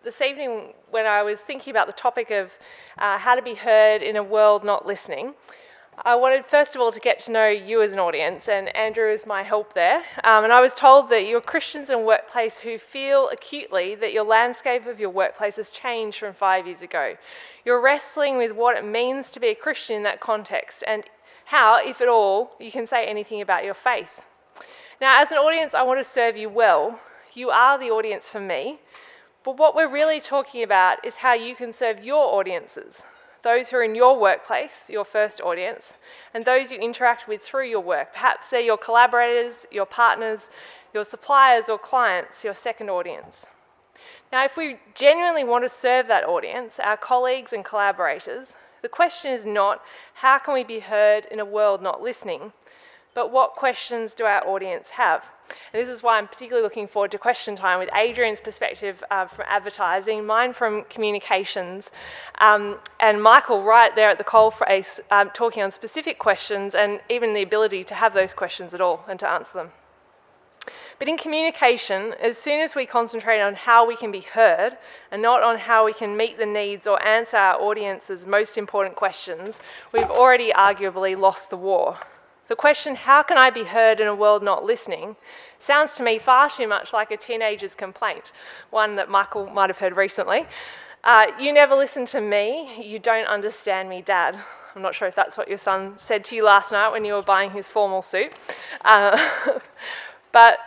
this evening, when I was thinking about the topic of how to be heard in a world not listening, I wanted first of all to get to know you as an audience, and Andrew is my help there. And I was told that you're Christians in workplace who feel acutely that your landscape of your workplace has changed from 5 years ago. You're wrestling with what it means to be a Christian in that context, and how, if at all, you can say anything about your faith. Now, as an audience, I want to serve you well. You are the audience for me. But what we're really talking about is how you can serve your audiences, those who are in your workplace, your first audience, and those you interact with through your work. Perhaps they're your collaborators, your partners, your suppliers or clients, your second audience. Now, if we genuinely want to serve that audience, our colleagues and collaborators, the question is not how can we be heard in a world not listening, but what questions do our audience have? And this is why I'm particularly looking forward to question time with Adrian's perspective from advertising, mine from communications, and Michael right there at the coalface talking on specific questions and even the ability to have those questions at all and to answer them. But in communication, as soon as we concentrate on how we can be heard and not on how we can meet the needs or answer our audience's most important questions, we've already arguably lost the war. The question, how can I be heard in a world not listening, sounds to me far too much like a teenager's complaint, one that Michael might have heard recently. You never listen to me, you don't understand me, Dad. I'm not sure if that's what your son said to you last night when you were buying his formal suit. But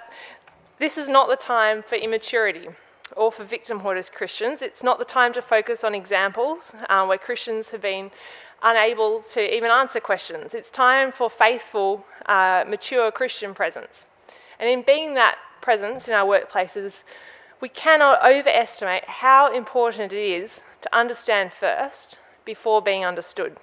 this is not the time for immaturity or for victimhood as Christians. It's not the time to focus on examples where Christians have been unable to even answer questions. It's time for faithful, mature Christian presence. And in being that presence in our workplaces, we cannot overestimate how important it is to understand first before being understood.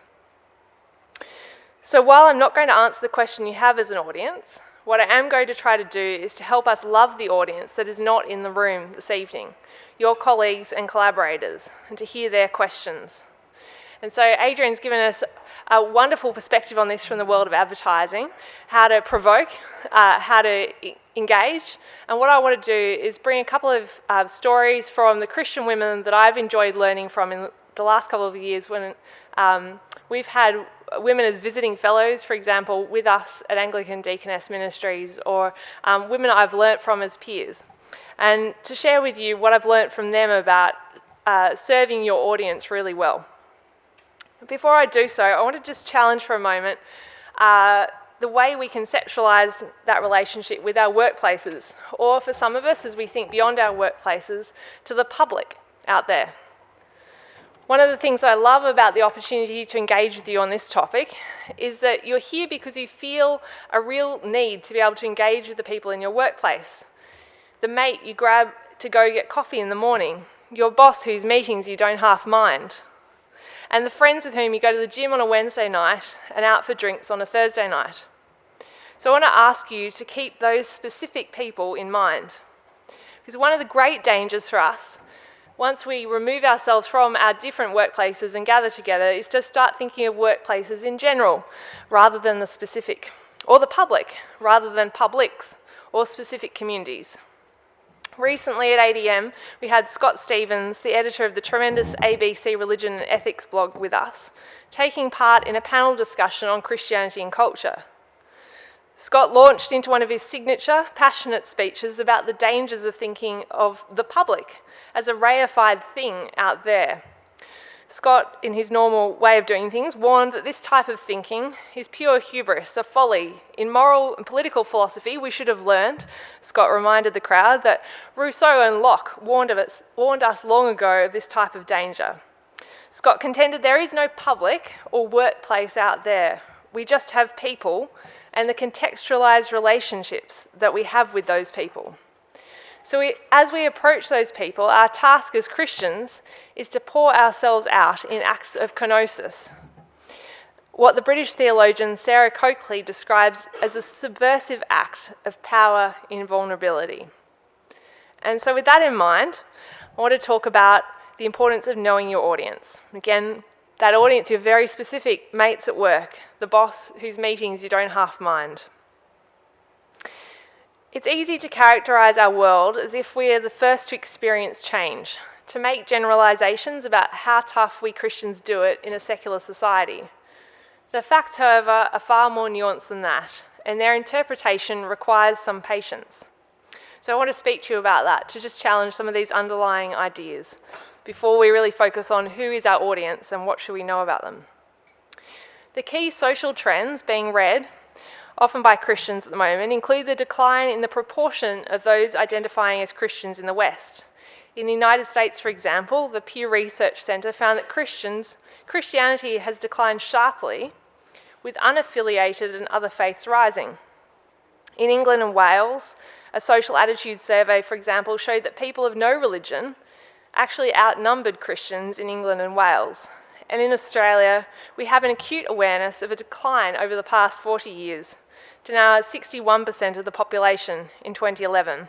So while I'm not going to answer the question you have as an audience, what I am going to try to do is to help us love the audience that is not in the room this evening, your colleagues and collaborators, and to hear their questions. And so Adrian's given us a wonderful perspective on this from the world of advertising, how to provoke, how to engage. And what I want to do is bring a couple of stories from the Christian women that I've enjoyed learning from in the last couple of years when we've had women as visiting fellows, for example, with us at Anglican Deaconess Ministries, or women I've learnt from as peers. And to share with you what I've learnt from them about serving your audience really well. Before I do so, I want to just challenge for a moment the way we conceptualise that relationship with our workplaces, or for some of us, as we think beyond our workplaces, to the public out there. One of the things I love about the opportunity to engage with you on this topic is that you're here because you feel a real need to be able to engage with the people in your workplace. The mate you grab to go get coffee in the morning, your boss whose meetings you don't half mind, and the friends with whom you go to the gym on a Wednesday night and out for drinks on a Thursday night. So I want to ask you to keep those specific people in mind. Because one of the great dangers for us, once we remove ourselves from our different workplaces and gather together, is to start thinking of workplaces in general, rather than the specific, or the public, rather than publics, or specific communities. Recently at ADM, we had Scott Stevens, the editor of the tremendous ABC Religion and Ethics blog, with us, taking part in a panel discussion on Christianity and culture. Scott launched into one of his signature, passionate speeches about the dangers of thinking of the public as a reified thing out there. Scott, in his normal way of doing things, warned that this type of thinking is pure hubris, a folly. In moral and political philosophy, we should have learned, Scott reminded the crowd, that Rousseau and Locke warned us long ago of this type of danger. Scott contended there is no public or workplace out there. We just have people and the contextualised relationships that we have with those people. So as we approach those people, our task as Christians is to pour ourselves out in acts of kenosis, what the British theologian Sarah Coakley describes as a subversive act of power in vulnerability. And so with that in mind, I want to talk about the importance of knowing your audience. Again, that audience, your very specific mates at work, the boss whose meetings you don't half mind. It's easy to characterise our world as if we are the first to experience change, to make generalisations about how tough we Christians do it in a secular society. The facts, however, are far more nuanced than that, and their interpretation requires some patience. So I want to speak to you about that, to just challenge some of these underlying ideas before we really focus on who is our audience and what should we know about them. The key social trends being read, often by Christians at the moment, include the decline in the proportion of those identifying as Christians in the West. In the United States, for example, the Pew Research Center found that Christianity has declined sharply, with unaffiliated and other faiths rising. In England and Wales, a social attitudes survey, for example, showed that people of no religion actually outnumbered Christians in England and Wales. And in Australia, we have an acute awareness of a decline over the past 40 years to now 61% of the population in 2011.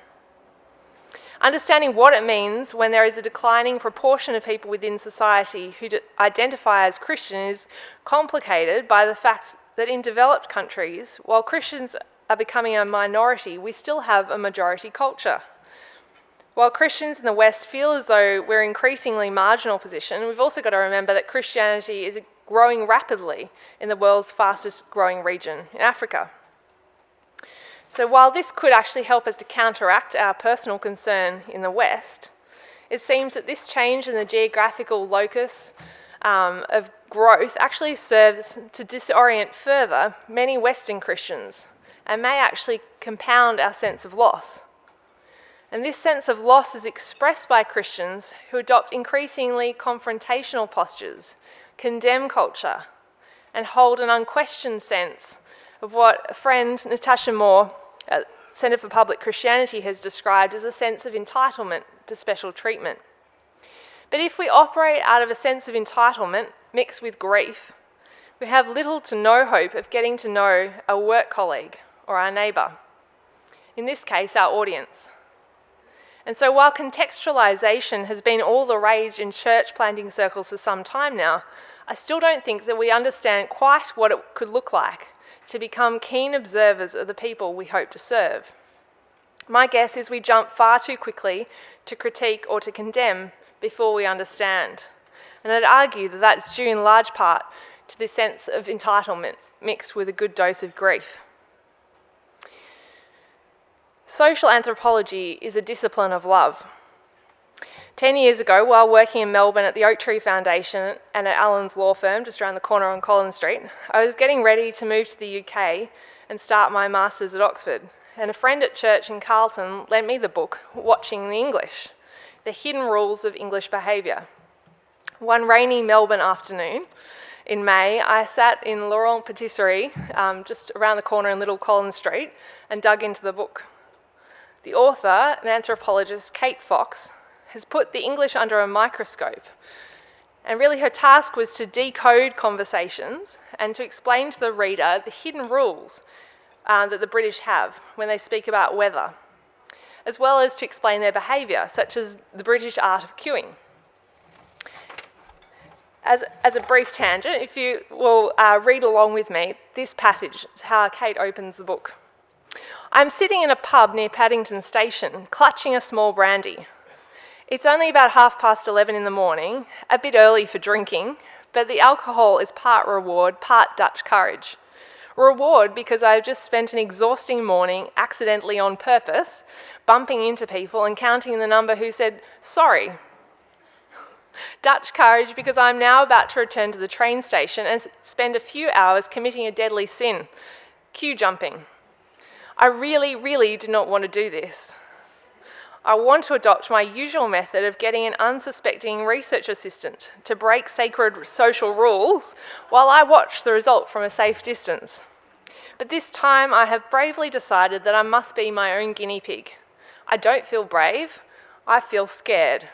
Understanding what it means when there is a declining proportion of people within society who identify as Christian is complicated by the fact that in developed countries, while Christians are becoming a minority, we still have a majority culture. While Christians in the West feel as though we're increasingly marginal position, we've also got to remember that Christianity is growing rapidly in the world's fastest growing region, in Africa. So while this could actually help us to counteract our personal concern in the West, it seems that this change in the geographical locus of growth actually serves to disorient further many Western Christians and may actually compound our sense of loss. And this sense of loss is expressed by Christians who adopt increasingly confrontational postures, condemn culture, and hold an unquestioned sense of what a friend, Natasha Moore, at Centre for Public Christianity, has described as a sense of entitlement to special treatment. But if we operate out of a sense of entitlement mixed with grief, we have little to no hope of getting to know a work colleague or our neighbour, in this case, our audience. And so while contextualisation has been all the rage in church planting circles for some time now, I still don't think that we understand quite what it could look like to become keen observers of the people we hope to serve. My guess is we jump far too quickly to critique or to condemn before we understand. And I'd argue that that's due in large part to this sense of entitlement mixed with a good dose of grief. Social anthropology is a discipline of love. 10 years ago, while working in Melbourne at the Oak Tree Foundation and at Allen's law firm, just around the corner on Collins Street, I was getting ready to move to the UK and start my master's at Oxford. And a friend at church in Carlton lent me the book, Watching the English, The Hidden Rules of English Behaviour. One rainy Melbourne afternoon in May, I sat in Laurent Patisserie, just around the corner in Little Collins Street, and dug into the book. The author, an anthropologist, Kate Fox, has put the English under a microscope. And really her task was to decode conversations and to explain to the reader the hidden rules that the British have when they speak about weather, as well as to explain their behaviour, such as the British art of queuing. As a brief tangent, if you will read along with me, this passage is how Kate opens the book. I'm sitting in a pub near Paddington Station, clutching a small brandy. It's only about 11:30 in the morning, a bit early for drinking, but the alcohol is part reward, part Dutch courage. Reward because I've just spent an exhausting morning, accidentally on purpose, bumping into people and counting the number who said, sorry. Dutch courage because I'm now about to return to the train station and spend a few hours committing a deadly sin, queue jumping. I really, really do not want to do this. I want to adopt my usual method of getting an unsuspecting research assistant to break sacred social rules while I watch the result from a safe distance. But this time I have bravely decided that I must be my own guinea pig. I don't feel brave, I feel scared.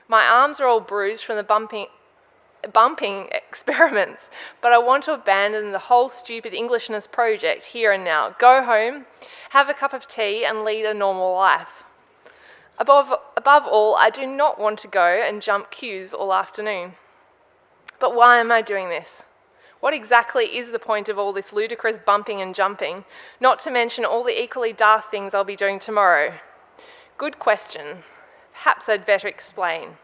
My arms are all bruised from the bumping experiments, but I want to abandon the whole stupid Englishness project here and now, go home, have a cup of tea and lead a normal life. Above all, I do not want to go and jump queues all afternoon. But why am I doing this? What exactly is the point of all this ludicrous bumping and jumping, not to mention all the equally daft things I'll be doing tomorrow? Good question. Perhaps I'd better explain.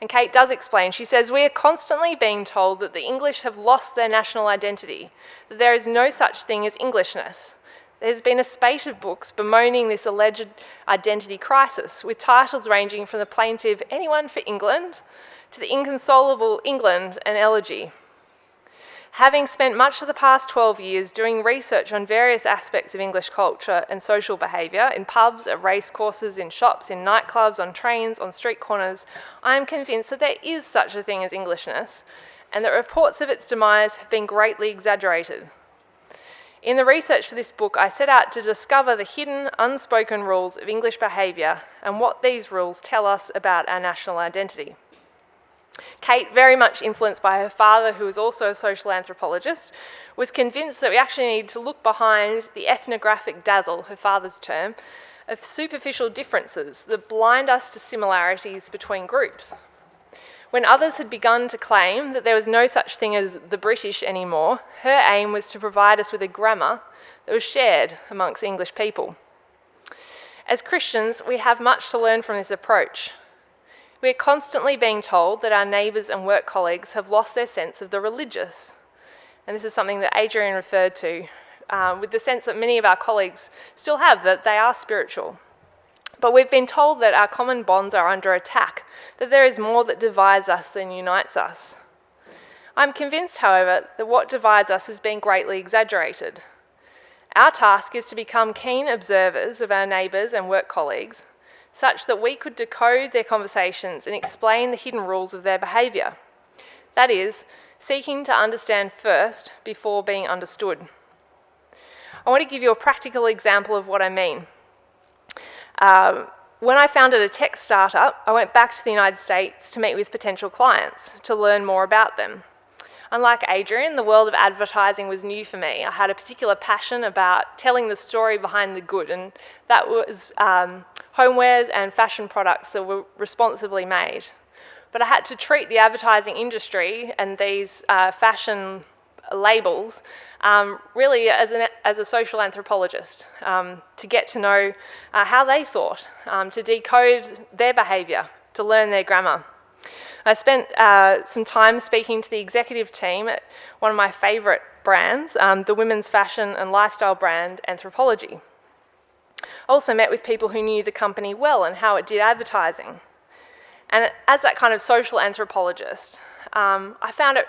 And Kate does explain. She says, "We are constantly being told that the English have lost their national identity, that there is no such thing as Englishness. There's been a spate of books bemoaning this alleged identity crisis, with titles ranging from the plaintive Anyone for England to the inconsolable England and Elegy. Having spent much of the past 12 years doing research on various aspects of English culture and social behaviour, in pubs, at race courses, in shops, in nightclubs, on trains, on street corners, I am convinced that there is such a thing as Englishness, and that reports of its demise have been greatly exaggerated. In the research for this book, I set out to discover the hidden, unspoken rules of English behaviour and what these rules tell us about our national identity." Kate, very much influenced by her father, who was also a social anthropologist, was convinced that we actually need to look behind the ethnographic dazzle, her father's term, of superficial differences that blind us to similarities between groups. When others had begun to claim that there was no such thing as the British anymore, her aim was to provide us with a grammar that was shared amongst English people. As Christians, we have much to learn from this approach. We are constantly being told that our neighbours and work colleagues have lost their sense of the religious. And this is something that Adrian referred to, with the sense that many of our colleagues still have, that they are spiritual. But we've been told that our common bonds are under attack, that there is more that divides us than unites us. I'm convinced, however, that what divides us has been greatly exaggerated. Our task is to become keen observers of our neighbours and work colleagues, such that we could decode their conversations and explain the hidden rules of their behaviour. That is, seeking to understand first before being understood. I want to give you a practical example of what I mean. When I founded a tech startup, I went back to the United States to meet with potential clients to learn more about them. Unlike Adrian, the world of advertising was new for me. I had a particular passion about telling the story behind the good, and that was homewares and fashion products that were responsibly made. But I had to treat the advertising industry and these fashion labels really as a social anthropologist, to get to know how they thought, to decode their behaviour, to learn their grammar. I spent some time speaking to the executive team at one of my favourite brands, the women's fashion and lifestyle brand Anthropology. I also met with people who knew the company well and how it did advertising. And as that kind of social anthropologist, I found it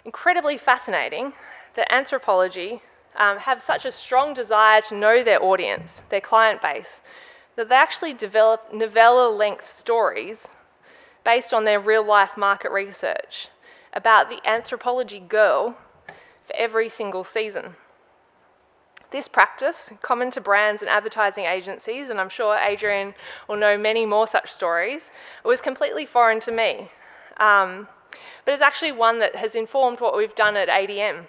incredibly fascinating that Anthropology have such a strong desire to know their audience, their client base, that they actually develop novella-length stories based on their real-life market research about the anthropology girl for every single season. This practice, common to brands and advertising agencies, and I'm sure Adrian will know many more such stories, was completely foreign to me. But it's actually one that has informed what we've done at ADM,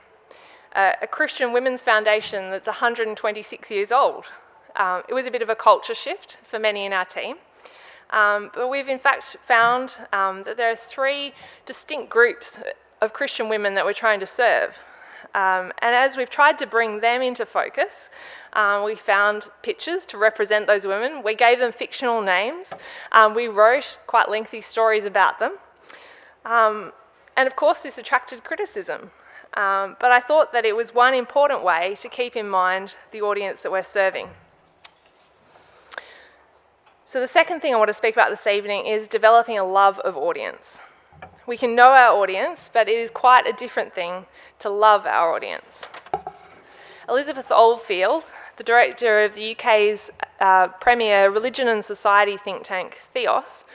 a Christian women's foundation that's 126 years old. It was a bit of a culture shift for many in our team. But we've in fact found that there are three distinct groups of Christian women that we're trying to serve. And as we've tried to bring them into focus, we found pictures to represent those women. We gave them fictional names. We wrote quite lengthy stories about them. And of course, this attracted criticism. But I thought that it was one important way to keep in mind the audience that we're serving. So the second thing I want to speak about this evening is developing a love of audience. We can know our audience, but it is quite a different thing to love our audience. Elizabeth Oldfield, the director of the UK's premier religion and society think tank, Theos,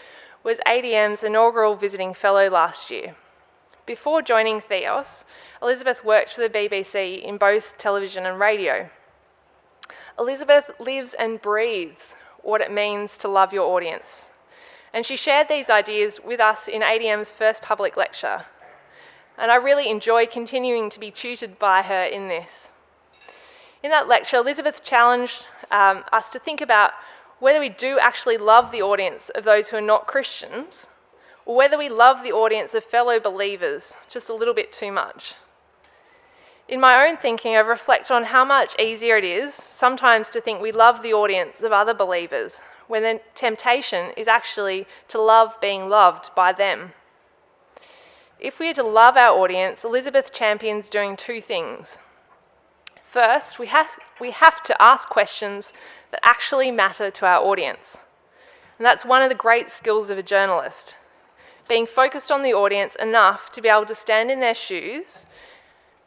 was ADM's inaugural visiting fellow last year. Before joining Theos, Elizabeth worked for the BBC in both television and radio. Elizabeth lives and breathes what it means to love your audience. And she shared these ideas with us in ADM's first public lecture. And I really enjoyed continuing to be tutored by her in this. In that lecture, Elizabeth challenged us to think about whether we do actually love the audience of those who are not Christians, or whether we love the audience of fellow believers just a little bit too much. In my own thinking, I've reflected on how much easier it is sometimes to think we love the audience of other believers, when the temptation is actually to love being loved by them. If we are to love our audience, Elizabeth champions doing two things. First, we have to ask questions that actually matter to our audience. And that's one of the great skills of a journalist, being focused on the audience enough to be able to stand in their shoes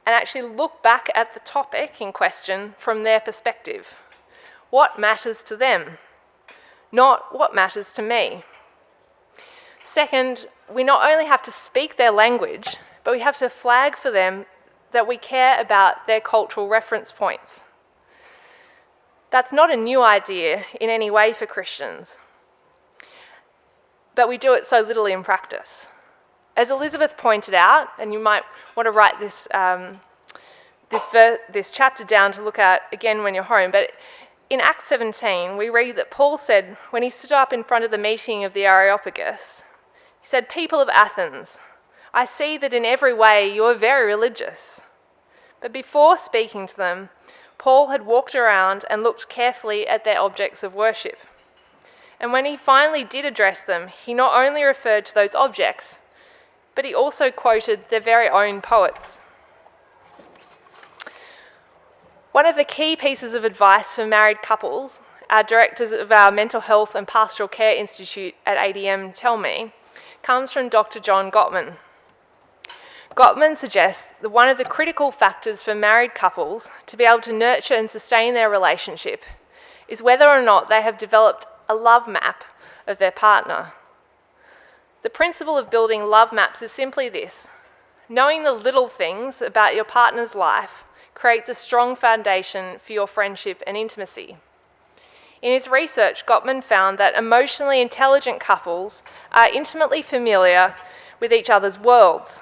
and actually look back at the topic in question from their perspective. What matters to them, not what matters to me. Second, we not only have to speak their language, but we have to flag for them that we care about their cultural reference points. That's not a new idea in any way for Christians, but we do it so little in practice. As Elizabeth pointed out, and you might want to write this chapter down to look at again when you're home, but in Acts 17, we read that Paul said, when he stood up in front of the meeting of the Areopagus, he said, "People of Athens, I see that in every way you are very religious." But before speaking to them, Paul had walked around and looked carefully at their objects of worship. And when he finally did address them, he not only referred to those objects, but he also quoted their very own poets. One of the key pieces of advice for married couples, our directors of our Mental Health and Pastoral Care Institute at ADM tell me, comes from Dr. John Gottman. Gottman suggests that one of the critical factors for married couples to be able to nurture and sustain their relationship is whether or not they have developed a love map of their partner. The principle of building love maps is simply this: knowing the little things about your partner's life creates a strong foundation for your friendship and intimacy. In his research, Gottman found that emotionally intelligent couples are intimately familiar with each other's worlds.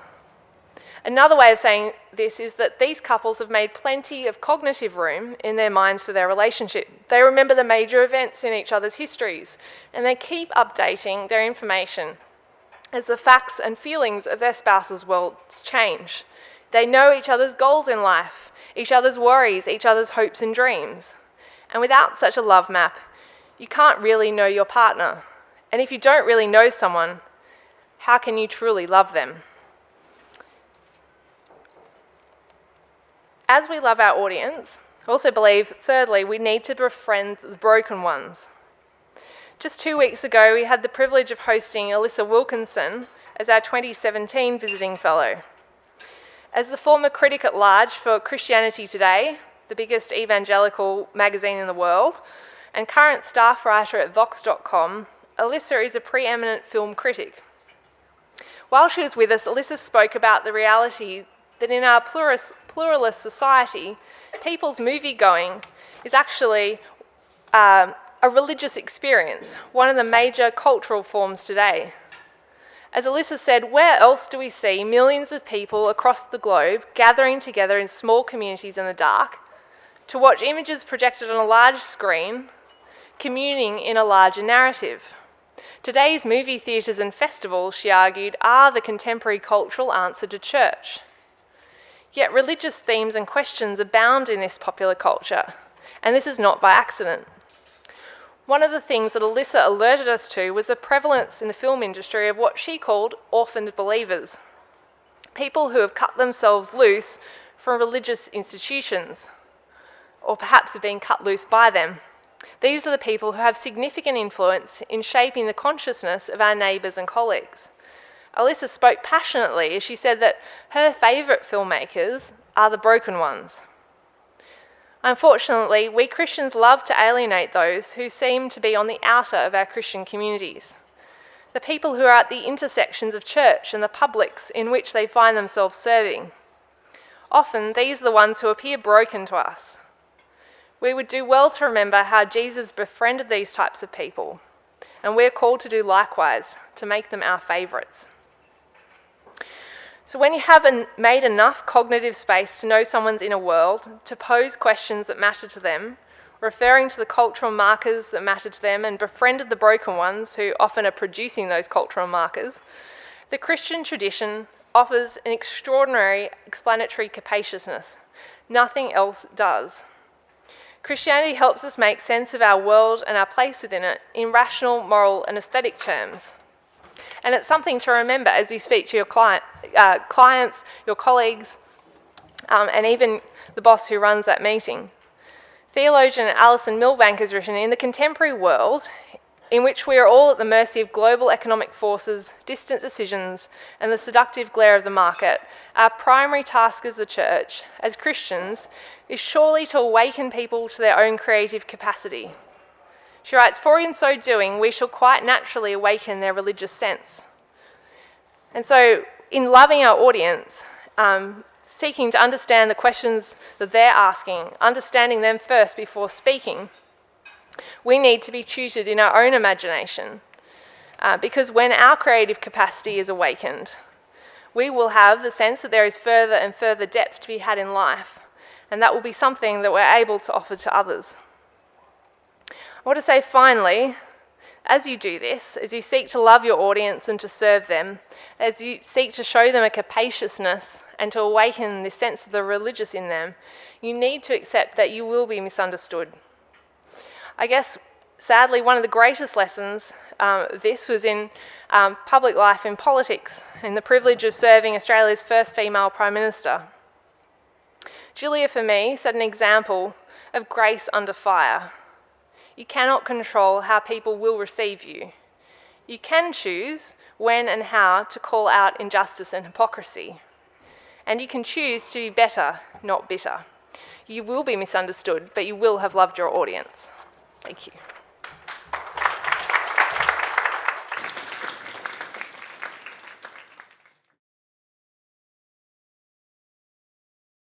Another way of saying this is that these couples have made plenty of cognitive room in their minds for their relationship. They remember the major events in each other's histories, and they keep updating their information as the facts and feelings of their spouse's worlds change. They know each other's goals in life, each other's worries, each other's hopes and dreams. And without such a love map, you can't really know your partner. And if you don't really know someone, how can you truly love them? As we love our audience, I also believe, thirdly, we need to befriend the broken ones. Just 2 weeks ago, we had the privilege of hosting Alyssa Wilkinson as our 2017 Visiting Fellow. As the former critic at large for Christianity Today, the biggest evangelical magazine in the world, and current staff writer at Vox.com, Alyssa is a preeminent film critic. While she was with us, Alyssa spoke about the reality that in our pluralist society, people's movie-going is actually a religious experience, one of the major cultural forms today. As Alyssa said, where else do we see millions of people across the globe gathering together in small communities in the dark to watch images projected on a large screen, communing in a larger narrative? Today's movie theatres and festivals, she argued, are the contemporary cultural answer to church. Yet religious themes and questions abound in this popular culture, and this is not by accident. One of the things that Alyssa alerted us to was the prevalence in the film industry of what she called orphaned believers, people who have cut themselves loose from religious institutions, or perhaps have been cut loose by them. These are the people who have significant influence in shaping the consciousness of our neighbours and colleagues. Alyssa spoke passionately as she said that her favourite filmmakers are the broken ones. Unfortunately, we Christians love to alienate those who seem to be on the outer of our Christian communities, the people who are at the intersections of church and the publics in which they find themselves serving. Often, these are the ones who appear broken to us. We would do well to remember how Jesus befriended these types of people, and we're called to do likewise, to make them our favourites. So when you have made enough cognitive space to know someone's inner world, to pose questions that matter to them, referring to the cultural markers that matter to them, and befriended the broken ones who often are producing those cultural markers, the Christian tradition offers an extraordinary explanatory capaciousness Nothing else does. Christianity helps us make sense of our world and our place within it in rational, moral, and aesthetic terms. And it's something to remember as you speak to your clients, your colleagues, and even the boss who runs that meeting. Theologian Alison Milbank has written, in the contemporary world, in which we are all at the mercy of global economic forces, distant decisions, and the seductive glare of the market, our primary task as the church, as Christians, is surely to awaken people to their own creative capacity. She writes, for in so doing, we shall quite naturally awaken their religious sense. And so, in loving our audience, seeking to understand the questions that they're asking, understanding them first before speaking, we need to be tutored in our own imagination, because when our creative capacity is awakened, we will have the sense that there is further and further depth to be had in life, and that will be something that we're able to offer to others. I want to say finally, as you do this, as you seek to love your audience and to serve them, as you seek to show them a capaciousness and to awaken this sense of the religious in them, you need to accept that you will be misunderstood. I guess, sadly, one of the greatest lessons of this was in public life in politics, in the privilege of serving Australia's first female Prime Minister. Julia, for me, set an example of grace under fire. You cannot control how people will receive you. You can choose when and how to call out injustice and hypocrisy. And you can choose to be better, not bitter. You will be misunderstood, but you will have loved your audience. Thank you.